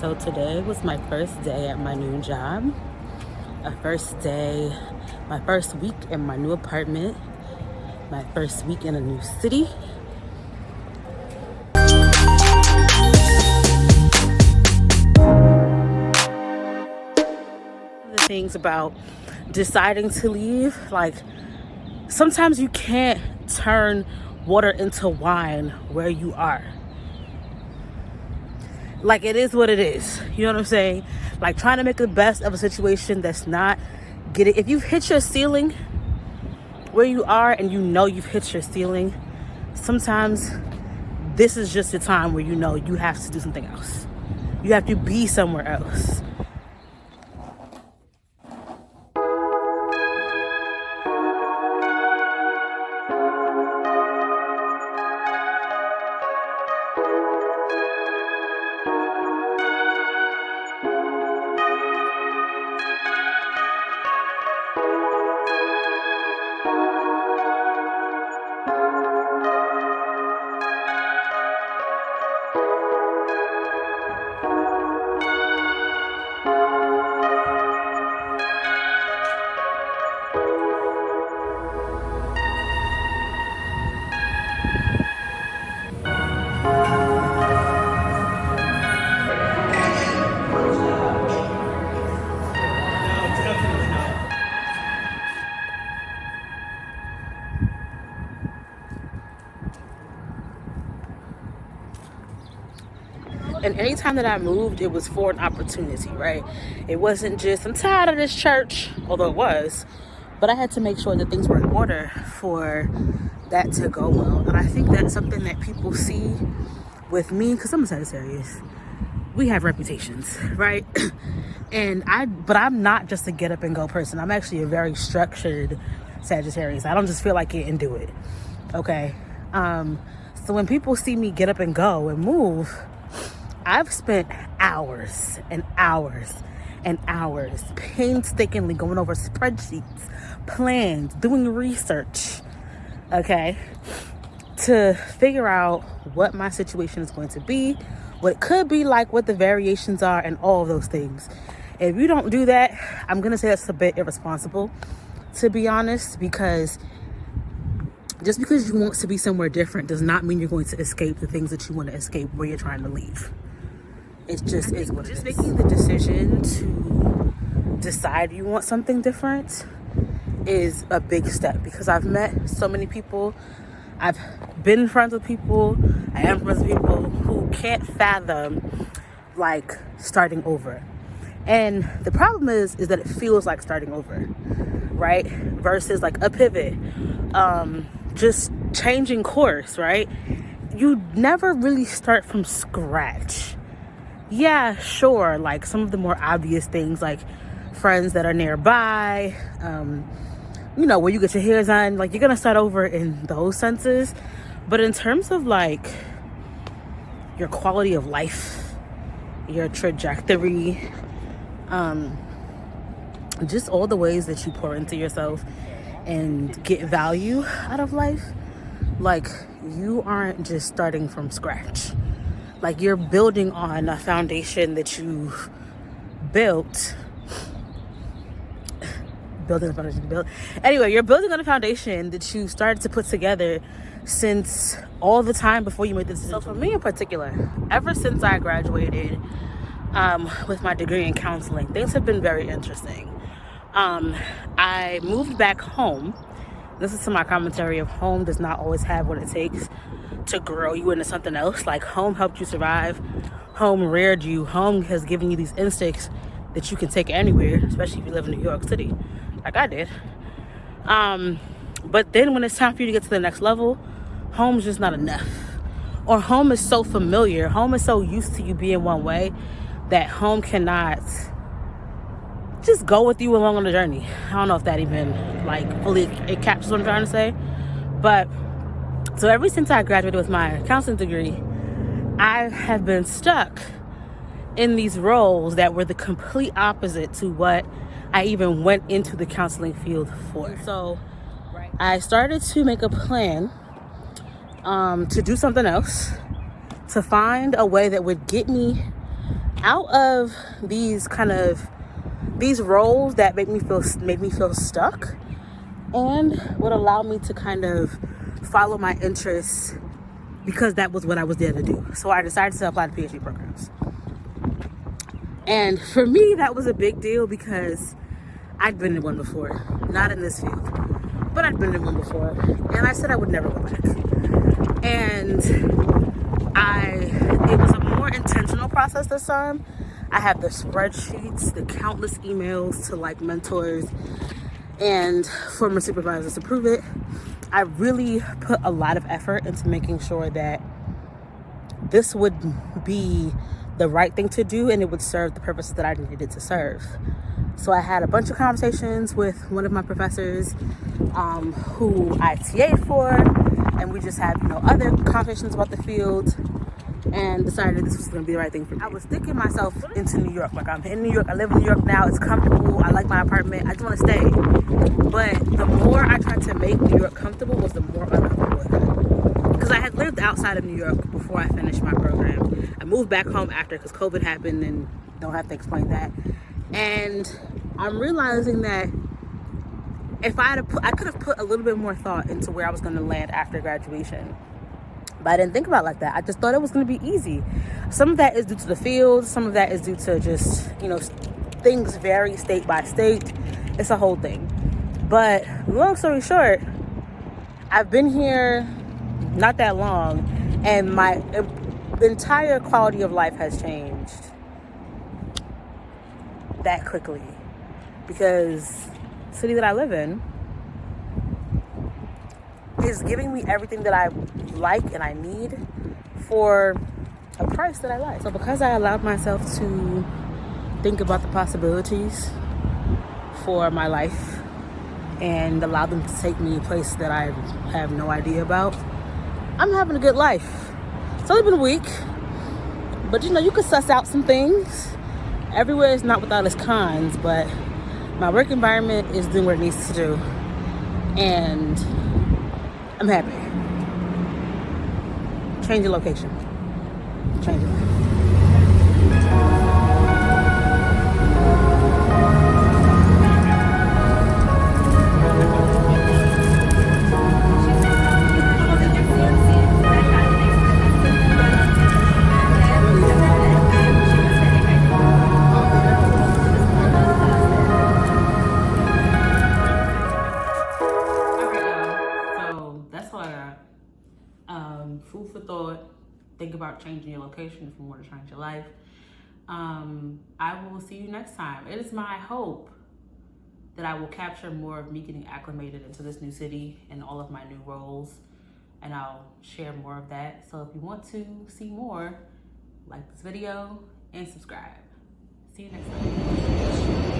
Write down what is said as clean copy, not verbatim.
So today was my first day at my new job. My first day, my first week in my new apartment, my first week in a new city. The things about deciding to leave, like sometimes you can't turn water into wine where you are. Like, it is what it is. You know what I'm saying? Like, trying to make the best of a situation that's not getting... If you've hit your ceiling where you are and you know you've hit your ceiling, sometimes this is just the time where you know you have to do something else. You have to be somewhere else. And anytime that I moved, it was for an opportunity, right? It wasn't just, I'm tired of this church, although it was, but I had to make sure that things were in order for that to go well. And I think that's something that people see with me, because I'm a Sagittarius. We have reputations, right? But I'm not just a get up and go person. I'm actually a very structured Sagittarius. I don't just feel like it and do it, okay? So when people see me get up and go and move, I've spent hours and hours and hours painstakingly going over spreadsheets, plans, doing research, okay, to figure out what my situation is going to be, what it could be like, what the variations are, and all of those things. If you don't do that, I'm going to say that's a bit irresponsible, to be honest, because just because you want to be somewhere different does not mean you're going to escape the things that you want to escape where you're trying to leave. It just is what it is. Just making the decision to decide you want something different is a big step, because I've met so many people, I've been friends with people, I am friends with people who can't fathom like starting over. And the problem is that it feels like starting over, right? Versus like a pivot, just changing course, right? You never really start from scratch. Yeah, sure, like some of the more obvious things, like friends that are nearby, where you get your hair done, like you're gonna start over in those senses. But in terms of like your quality of life, your trajectory, just all the ways that you pour into yourself and get value out of life, like you aren't just starting from scratch. Like, you're building on a foundation that you've built. Anyway, you're building on a foundation that you started to put together since all the time before you made this decision. So for me in particular, ever since I graduated with my degree in counseling, things have been very interesting. I moved back home. This is to my commentary of home does not always have what it takes to grow you into something else. Like, home helped you survive, home reared you, home has given you these instincts that you can take anywhere, especially if you live in New York City like I did. But then when it's time for you to get to the next level, home's just not enough. Or home is so familiar, home is so used to you being one way, that home cannot just go with you along on the journey. I don't know if that even like fully it captures what I'm trying to say. But so ever since I graduated with my counseling degree, I have been stuck in these roles that were the complete opposite to what I even went into the counseling field for. So I started to make a plan to do something else, to find a way that would get me out of these roles that made me feel stuck, and would allow me to kind of follow my interests, because that was what I was there to do. So I decided to apply to PhD programs. And for me, that was a big deal because I'd been in one before, not in this field, but I'd been in one before, and I said I would never go back. And it was a more intentional process this time. I have the spreadsheets, the countless emails to like mentors and former supervisors to prove it. I really put a lot of effort into making sure that this would be the right thing to do and it would serve the purposes that I needed it to serve. So I had a bunch of conversations with one of my professors who I TA'd for, and we just had other conversations about the field, and decided this was going to be the right thing for me. I was thinking myself into New York. Like, I'm in New York, I live in New York now, it's comfortable, I like my apartment, I just want to stay. But the more I tried to make New York comfortable was the more uncomfortable it got. Because I had lived outside of New York before I finished my program. I moved back home after because COVID happened, and don't have to explain that. And I'm realizing that if I could have put a little bit more thought into where I was going to land after graduation. But I didn't think about it like that. I just thought it was going to be easy. Some of that is due to the field. Some of that is due to just, things vary state by state. It's a whole thing. But long story short, I've been here not that long, and my entire quality of life has changed that quickly. Because the city that I live in is giving me everything that I like and I need for a price that I like. So because I allowed myself to think about the possibilities for my life and allow them to take me a place that I have no idea about, I'm having a good life. It's only been a week, but you can suss out some things. Everywhere is not without its cons, but my work environment is doing what it needs to do, and I'm happy. Change your location. Change your life. Food for thought. Think about changing your location if you want to change your life. I will see you next time. It is my hope that I will capture more of me getting acclimated into this new city and all of my new roles, and I'll share more of that. So if you want to see more, like this video and subscribe. See you next time.